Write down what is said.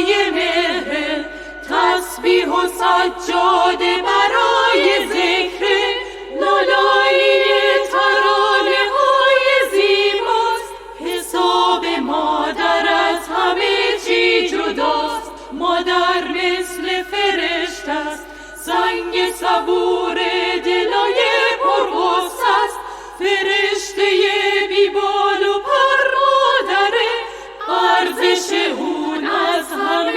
بالای مهر، تسبیح و سجاده برای ذکر، لالایی ترانه های زیباست. حساب مادر از همه چی جداست، مادر مثل فرشته است، زنگ صبور دلای پرغصه است. فرشته بی بال و پر مادره، ارزش اون از همه